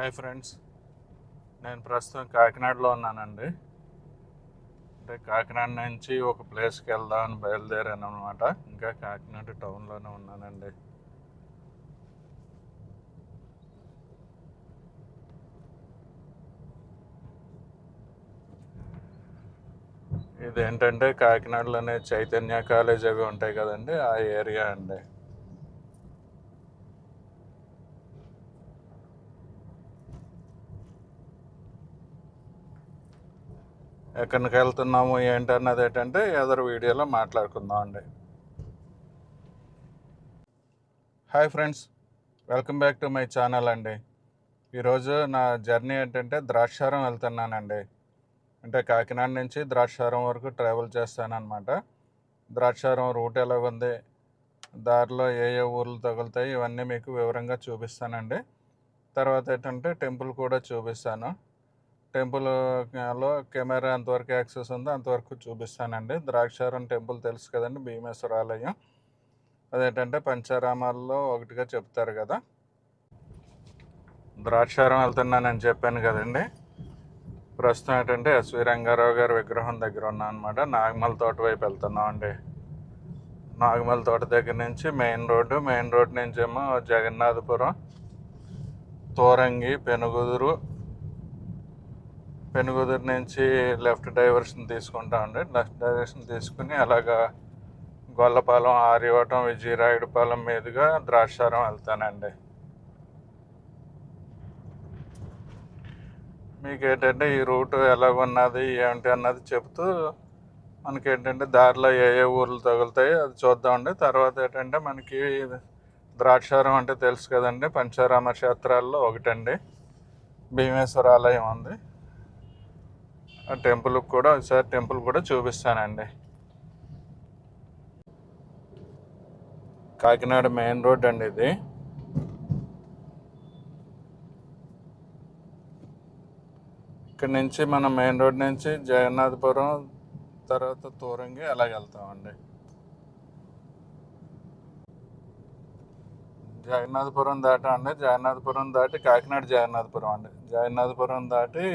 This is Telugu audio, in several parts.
హాయ్ ఫ్రెండ్స్, నేను ప్రస్తుతం కాకినాడలో ఉన్నానండి. అంటే కాకినాడ నుంచి ఒక ప్లేస్కి వెళ్దామని బయలుదేరాను అనమాట. ఇంకా కాకినాడ టౌన్లోనే ఉన్నానండి. ఇదేంటంటే కాకినాడలోనే చైతన్య కాలేజ్ అవి ఉంటాయి కదండి, ఆ ఏరియా అండి. ఎక్కడికి వెళ్తున్నాము ఏంటన్నది ఏంటంటే ఎదరు వీడియోలో మాట్లాడుకుందాం అండి. Hi friends, welcome back to my channel అండి. ఈరోజు నా జర్నీ ఏంటంటే ద్రాక్షారం వెళ్తున్నానండి. అంటే కాకినాడ నుంచి ద్రాక్షారం వరకు ట్రావెల్ చేస్తానన్నమాట. ద్రాక్షారం రూట్ ఎలా ఉంది, దారిలో ఏ ఏ ఊర్లు తగులుతాయి, ఇవన్నీ మీకు వివరంగా చూపిస్తానండి. తర్వాత ఏంటంటే టెంపుల్ కూడా చూపిస్తాను. టెంపుల్లో కెమెరా ఎంతవరకు యాక్సెస్ ఉందో అంతవరకు చూపిస్తానండి. ద్రాక్షారం టెంపుల్ తెలుసు కదండి, భీమేశ్వర ఆలయం. అదేంటంటే పంచారామాల్లో ఒకటిగా చెప్తారు కదా. ద్రాక్షారం వెళ్తున్నానని చెప్పాను కదండి. ప్రస్తుతం ఏంటంటే ఎస్వి రంగారావు గారి విగ్రహం దగ్గర ఉన్నాం అనమాట. నాగమల తోట వైపు వెళ్తున్నాం అండి. నాగమల తోట దగ్గర నుంచి మెయిన్ రోడ్ నుంచి ఏమో జగన్నాథపురం, తోరంగి, పెనుగుదురు నుంచి లెఫ్ట్ డైవర్షన్ తీసుకుంటామండి. లెఫ్ట్ డైవర్షన్ తీసుకుని అలాగా గొల్లపాలెం, ఆర్యవటం, విజయరాయుడుపాలెం మీదుగా ద్రాక్షారం వెళ్తానండి. మీకు ఏంటంటే ఈ రూట్ ఎలాగున్నది ఏంటి అన్నది చెప్తూ మనకేంటంటే దారిలో ఏ ఏ ఊర్లు తగులుతాయో అది చూద్దామండి. తర్వాత ఏంటంటే మనకి ద్రాక్షారం అంటే తెలుసు కదండి, పంచారామ క్షేత్రాల్లో ఒకటండి. భీమేశ్వర ఆలయం ఉంది. ఆ టెంపుల్కి కూడా ఒకసారి టెంపుల్ కూడా చూపిస్తానండి. కాకినాడ మెయిన్ రోడ్ అండి ఇది. ఇక్కడ నుంచి మనం మెయిన్ రోడ్ నుంచి జగన్నాథపురం, తర్వాత తూరంగి అలాగ వెళ్తామండి. జగన్నాథపురం దాటి కాకినాడ జగన్నాథపురం దాటి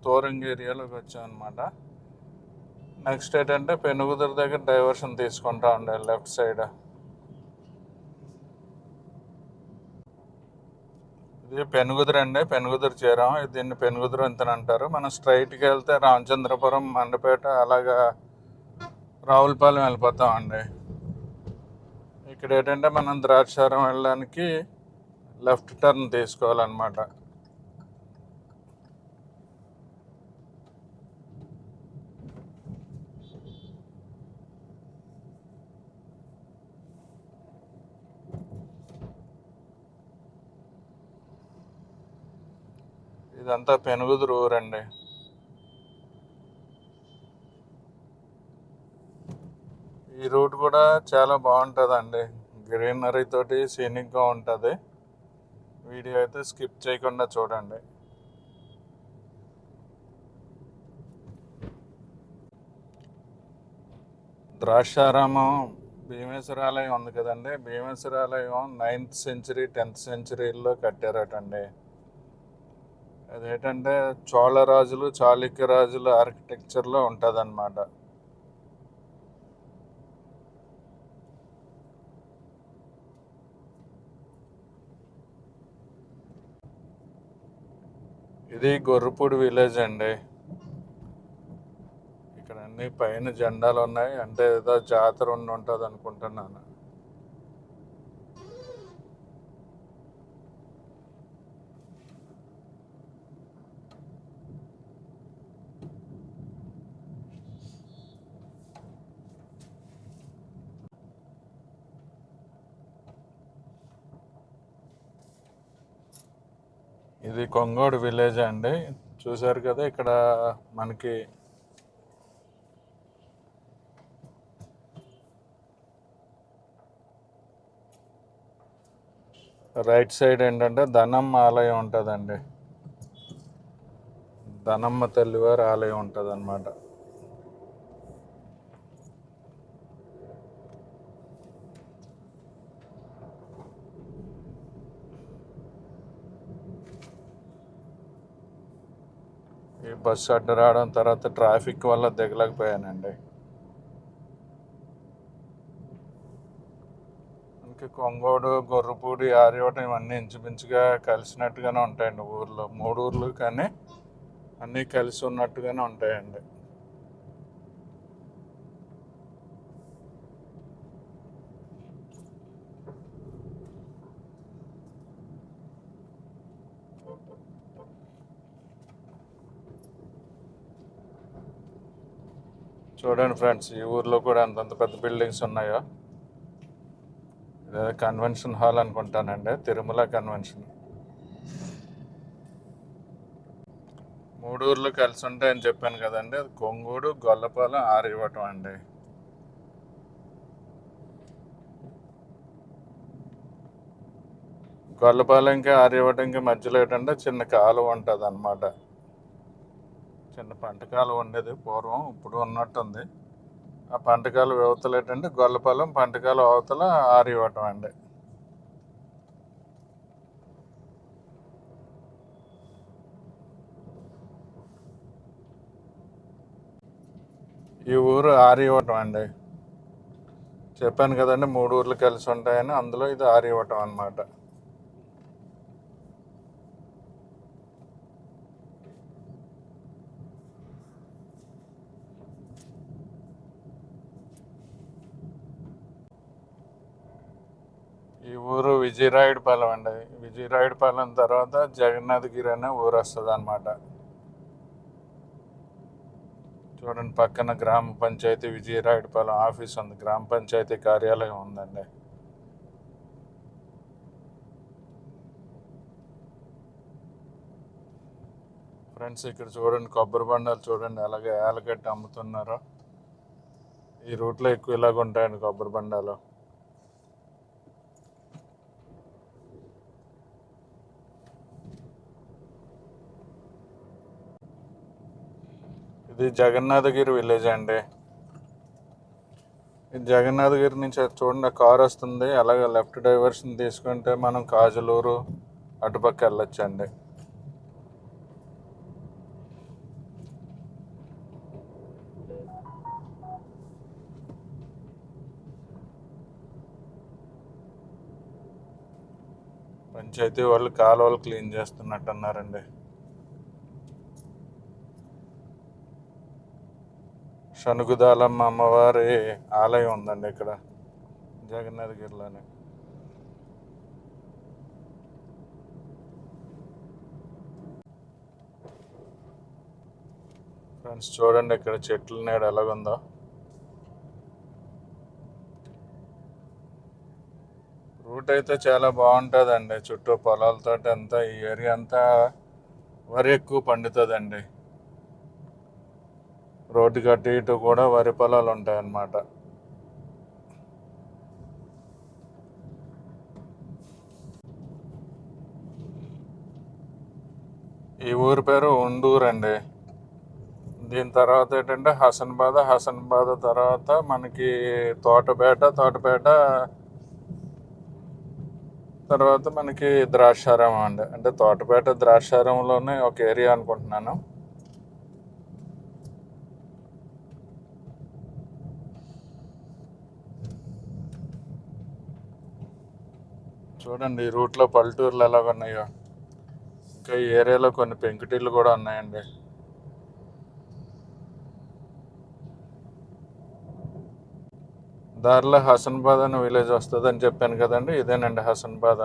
తూరంగి ఏరియాలోకి వచ్చాం అనమాట. నెక్స్ట్ ఏంటంటే పెనుగుదురు దగ్గర డైవర్షన్ తీసుకుంటా ఉండే లెఫ్ట్ సైడ్. ఇది పెనుగుదురు అండి, పెనుగుదురు చేరాం. దీన్ని పెనుగుదురు అంతని అంటారు. మనం స్ట్రైట్కి వెళ్తే రామచంద్రపురం, మండపేట అలాగా రావులపాలెం వెళ్ళిపోతామండి. ఇక్కడ ఏంటంటే మనం ద్రాక్షారం వెళ్ళడానికి లెఫ్ట్ టర్న్ తీసుకోవాలన్నమాట. ఇదంతా పెనుగుదురు ఊరండి. ఈ రూట్ కూడా చాలా బాగుంటుందండి. గ్రీనరీ తోటి సీనిక్గా ఉంటుంది. వీడియో అయితే స్కిప్ చేయకుండా చూడండి. ద్రాక్షారామం భీమేశ్వరాలయం ఉంది కదండి. Bhimeswaralayam 9th century 10th centuryలో కట్టారటండి. అదేంటంటే చోళ రాజులు, చాళుక్య రాజుల ఆర్కిటెక్చర్లో ఉంటుంది అన్నమాట. ఇది గొర్రపూడి విలేజ్ అండి. ఇక్కడ అన్ని పైన జెండాలు ఉన్నాయి. అంటే ఏదో జాతర ఉంటుంది అనుకుంటున్నాను. ఇది కొంగోడు విలేజ్ అండి. చూసారు కదా, ఇక్కడ మనకి రైట్ సైడ్ ఏంటంటే ధనమ్మ ఆలయం ఉంటుందండి. ధనమ్మ తల్లివారి ఆలయం ఉంటుంది అన్నమాట. ఈ బస్సు అడ్డు రావడం తర్వాత ట్రాఫిక్ వల్ల దిగలేకపోయానండి. ఇంకా కొంగోడు, గొర్రపూడి, ఆర్యవటం ఇవన్నీ ఇంచుమించుగా కలిసినట్టుగానే ఉంటాయండి ఊర్లో. 3 ఊర్లు కానీ అన్నీ కలిసి ఉన్నట్టుగానే ఉంటాయండి. చూడండి ఫ్రెండ్స్, ఈ ఊర్లో కూడా అంతంత పెద్ద బిల్డింగ్స్ ఉన్నాయో. ఇదే కన్వెన్షన్ హాల్ అనుకుంటానండి, తిరుమల కన్వెన్షన్. 3 ఊర్లు కలిసి ఉంటాయని చెప్పాను కదండి, అది కొంగూడు, గొల్లపాలెం, ఆర్యవటం అండి. గొల్లపాలెంకి ఆర్యవటంకి మధ్యలో ఏంటంటే చిన్న కాలువ ఉంటుంది అన్నమాట. చిన్న పంట కాలువ ఉండేది పూర్వం, ఇప్పుడు ఉన్నట్టుంది. ఆ పంట కాలువ అవతల ఏంటంటే గొల్లపాలెం, పంట కాలువ అవతల ఆర్యవటం అండి. ఈ ఊరు ఆర్యవటం అండి. చెప్పాను కదండి 3 ఊర్లు కలిసి ఉంటాయని, అందులో ఇది ఆర్యవటం అన్నమాట. ఈ ఊరు విజయరాయుడుపాలెం అండి. విజయరాయుడుపాలెం తర్వాత జగన్నాథగిరి అనే ఊరు వస్తుంది అన్నమాట. చూడండి, పక్కన గ్రామ పంచాయతీ విజయరాయుడుపాలెం ఆఫీస్ ఉంది, గ్రామ పంచాయతీ కార్యాలయం ఉందండి. ఫ్రెండ్స్, ఇక్కడ చూడండి కొబ్బరి బండాలు చూడండి అలాగే ఏలగడ్డ అమ్ముతున్నారో. ఈ రూట్లో ఎక్కువ ఇలాగ ఉంటాయండి కొబ్బరి బండాలు. ఇది జగన్నాథగిరి విలేజ్ అండి. ఇది జగన్నాథగిరి నుంచి చూడండి కార్ వస్తుంది, అలాగే లెఫ్ట్ డైవర్షన్ తీసుకుంటే మనం కాజలూరు అటుపక్క వెళ్ళొచ్చండి. పంచాయతీ వాళ్ళు కాలువలు క్లీన్ చేస్తున్నట్టు అన్నారండి. శనుగుదాలమ్మ అమ్మవారి ఆలయం ఉందండి ఇక్కడ జగన్నాథగిరిలోనే. ఫ్రెండ్స్ చూడండి ఇక్కడ చెట్ల నీడ ఎలాగుందో. రూట్ అయితే చాలా బాగుంటుందండి, చుట్టూ పొలాలతో అంతా ఈ ఏరియా అంతా వరి ఎక్కువ పండుతుందండి. రోడ్డు కట్టి ఇటు కూడా వరి పొలాలు ఉంటాయన్నమాట. ఈ ఊరి పేరు ఉండూరు అండి. దీని తర్వాత ఏంటంటే హసన్బాద తర్వాత మనకి తోటపేట తర్వాత మనకి ద్రాక్షారామం అండి. అంటే తోటపేట ద్రాక్షారామంలోనే ఒక ఏరియా అనుకుంటున్నాను. చూడండి ఈ రూట్లో పల్లెటూర్లు ఎలాగ ఉన్నాయో. ఇంకా ఈ ఏరియాలో కొన్ని పెంకుటిళ్ళు కూడా ఉన్నాయండి. దారిలో హసన్బాద్ అనే విలేజ్ వస్తుంది అని చెప్పాను కదండి, ఇదేనండి హసన్బాద్.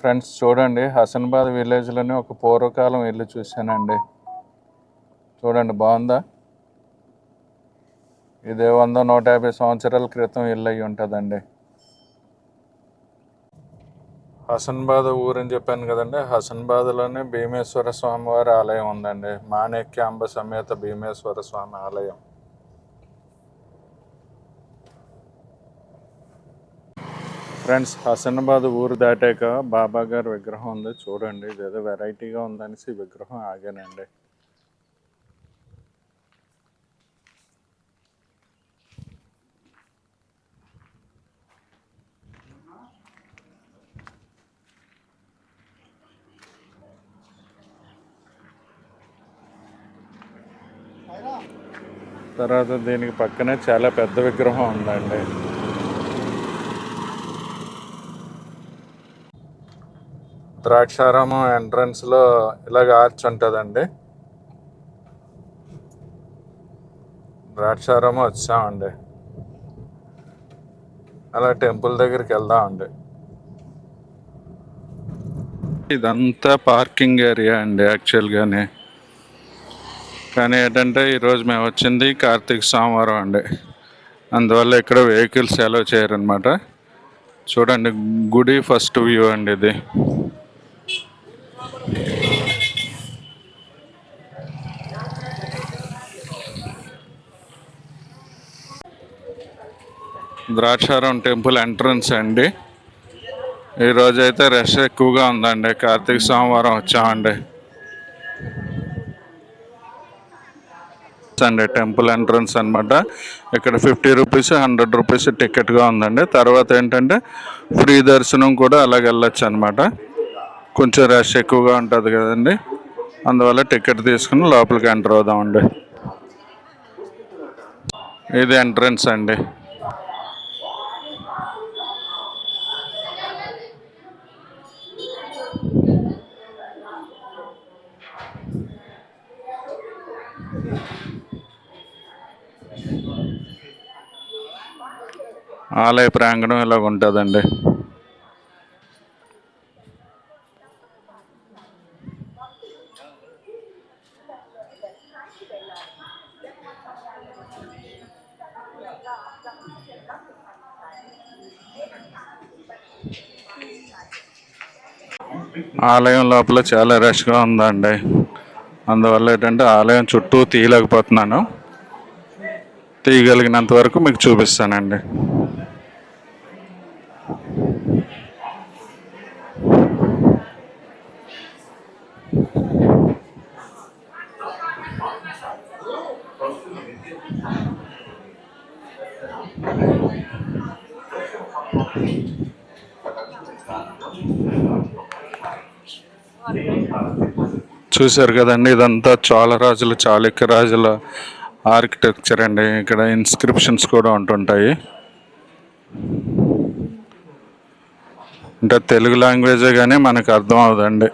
ఫ్రెండ్స్ చూడండి, హసన్బాద్ విలేజ్లోనే ఒక పూర్వకాలం ఇల్లు చూశానండి. చూడండి బాగుందా. ఇదే 100-150 సంవత్సరాల క్రితం ఇల్లు అయి ఉంటుందండి. హసన్బాద్ ఊరని చెప్పాను కదండి, హసన్బాద్లోనే భీమేశ్వర స్వామి వారి ఆలయం ఉందండి. మాణిక్యాంబ సమేత భీమేశ్వర స్వామి ఆలయం. ఫ్రెండ్స్, హసన్బాద్ ఊరు దాటాక బాబా గారి విగ్రహం ఉంది చూడండి. ఇదేదో వెరైటీగా ఉందనేసి విగ్రహం ఆగానండి. తర్వాత దీనికి పక్కనే చాలా పెద్ద విగ్రహం ఉందండి. ద్రాక్షారామం ఎంట్రన్స్లో ఇలాగ ఆర్చ్ ఉంటుందండి. ద్రాక్షారామం వచ్చామండి. అలా టెంపుల్ దగ్గరికి వెళ్దామండి. ఇదంతా పార్కింగ్ ఏరియా అండి యాక్చువల్గానే. కానీ ఏంటంటే ఈరోజు మేము వచ్చింది కార్తీక సోమవారం అండి, అందువల్ల ఇక్కడ వెహికల్స్ అలౌ చేయరనమాట. చూడండి గుడి ఫస్ట్ వ్యూ అండి ఇది. ద్రాక్షారం టెంపుల్ ఎంట్రన్స్ అండి. ఈరోజు అయితే రష్ ఎక్కువగా ఉందండి, కార్తీక సోమవారం వచ్చామండి. అండి టెంపుల్ ఎంట్రన్స్ అనమాట. ఇక్కడ 50 రూపీస్ 100 రూపీస్ టికెట్గా ఉందండి. తర్వాత ఏంటంటే ఫ్రీ దర్శనం కూడా అలాగ వెళ్ళొచ్చు అనమాట. కొంచెం రష్ ఎక్కువగా ఉంటుంది కదండి, అందువల్ల టికెట్ తీసుకుని లోపలికి ఎంటర్ అవుదామండి. ఇది ఎంట్రన్స్ అండి. ఆలయ ప్రాంగణం ఇలాగ ఉంటుందండి. ఆలయం లోపల చాలా రష్గా ఉందండి, అందువల్ల ఏంటంటే ఆలయం చుట్టూ తీయలేకపోతున్నాను. తీయగలిగినంత వరకు మీకు చూపిస్తానండి. చూశారు కదండి, ఇదంతా చాళుక్య రాజుల ఆర్కిటెక్చర్ అండి. ఇక్కడ ఇన్స్క్రిప్షన్స్ కూడా ఉంటుంటాయి. అంటే తెలుగు లాంగ్వేజే కానీ మనకు అర్థం అవుదండి.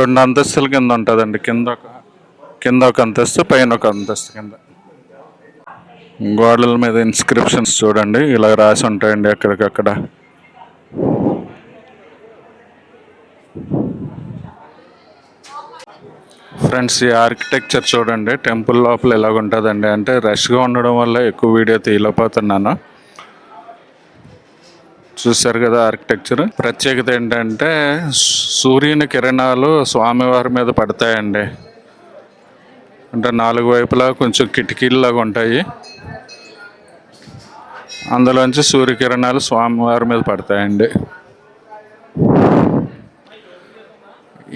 రెండు అంతస్తుల కింద ఉంటుందండి. కింద ఒక అంతస్తు, పైన ఒక అంతస్తు కింద. గోడల మీద ఇన్స్క్రిప్షన్స్ చూడండి, ఇలా రాసి ఉంటాయండి ఎక్కడికక్కడ. ఫ్రెండ్స్, ఈ ఆర్కిటెక్చర్ చూడండి, టెంపుల్ లోపల ఎలాగ ఉంటుందండి. అంటే రష్గా ఉండడం వల్ల ఎక్కువ వీడియో తీయలేకపోతున్నాను. చూశారు కదా ఆర్కిటెక్చర్. ప్రత్యేకత ఏంటంటే సూర్యుని కిరణాలు స్వామివారి మీద పడతాయండి. అంటే 4 వైపులా కొంచెం కిటికీల్లాగా ఉంటాయి, అందులోంచి సూర్యకిరణాలు స్వామివారి మీద పడతాయండి.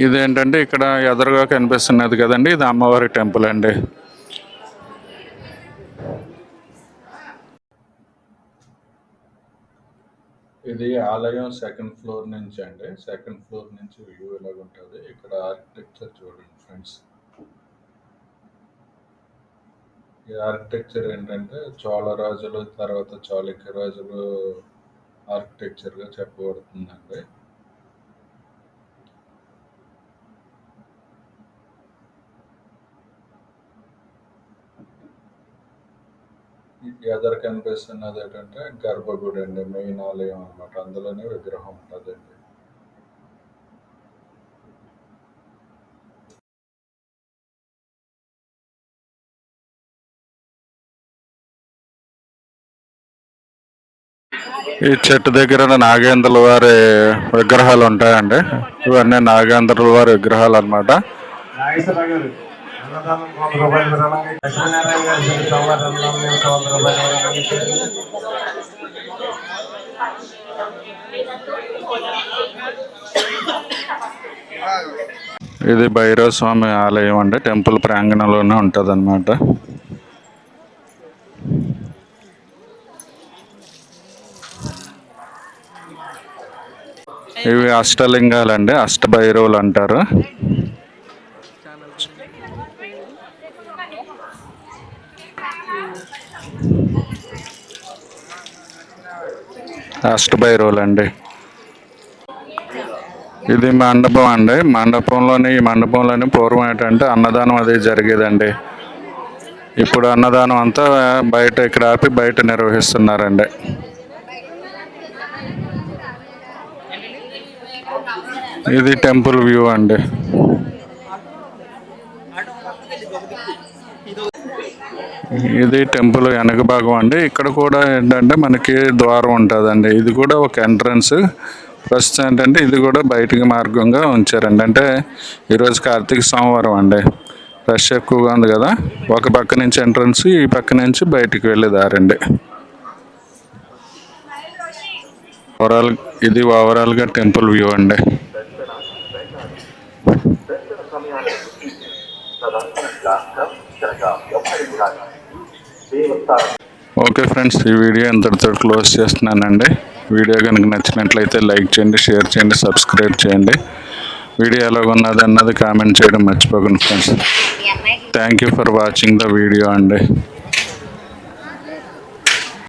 ఇదేంటంటే ఇక్కడ ఎదురుగా కనిపిస్తున్నది కదండి, ఇది అమ్మవారి టెంపుల్ అండి. ఇది ఆలయం సెకండ్ ఫ్లోర్ నుంచి అండి. సెకండ్ ఫ్లోర్ నుంచి వ్యూ ఇలాగ ఉంటుంది. ఇక్కడ ఆర్కిటెక్చర్ చూడండి ఫ్రెండ్స్. ఈ ఆర్కిటెక్చర్ ఏంటంటే చోళ రాజులు, తర్వాత చాళుక్య రాజులు ఆర్కిటెక్చర్గా చెప్పబడుతుందండి. ఎదర కనిపిస్తున్నది ఏంటంటే గర్భగుడి అండి, మెయిన్ ఆలయం అనమాట. అందులోనే విగ్రహం ఉంటుందండి. ఈ చెట్టు దగ్గర నాగేంద్రుల వారి విగ్రహాలు ఉంటాయండి. ఇవన్నీ నాగేంద్రుల వారి విగ్రహాలు అనమాట. ఇది భైరవ స్వామి ఆలయం అండి, టెంపుల్ ప్రాంగణంలోనే ఉంటుంది అనమాట. ఇవి అష్టలింగాలండి, అష్టభైరవులు అంటారు. అష్టభైరవులు అండి. ఇది మండపం అండి. ఈ మండపంలోని పూర్వం ఏంటంటే అన్నదానం అది జరిగేదండి. ఇప్పుడు అన్నదానం అంతా బయట ఇక్కడ ఆపి బయట నిర్వహిస్తున్నారండి. ఇది టెంపుల్ వ్యూ అండి. ఇది టెంపుల్ వెనక భాగం అండి. ఇక్కడ కూడా ఏంటంటే మనకి ద్వారం ఉంటుందండి. ఇది కూడా ఒక ఎంట్రన్స్. ప్రస్తుతం ఏంటంటే ఇది కూడా బయటికి మార్గంగా ఉంచారండి. అంటే ఈరోజు కార్తీక సోమవారం అండి. రష్ ఎక్కువగా ఉంది కదా, ఒక పక్క నుంచి ఎంట్రన్స్, ఈ పక్క నుంచి బయటికి వెళ్ళే దారండి. ఇది ఓవరాల్గా టెంపుల్ వ్యూ అండి. ఓకే ఫ్రెండ్స్, ఈ వీడియో ఇంతటితో క్లోజ్ చేస్తున్నానండి. వీడియో కనుక నచ్చినట్లయితే లైక్ చేయండి, షేర్ చేయండి, సబ్స్క్రైబ్ చేయండి. వీడియో ఎలాగున్నది అన్నది కామెంట్ చేయడం మర్చిపోకండి friends. Thank you for watching the video అండి.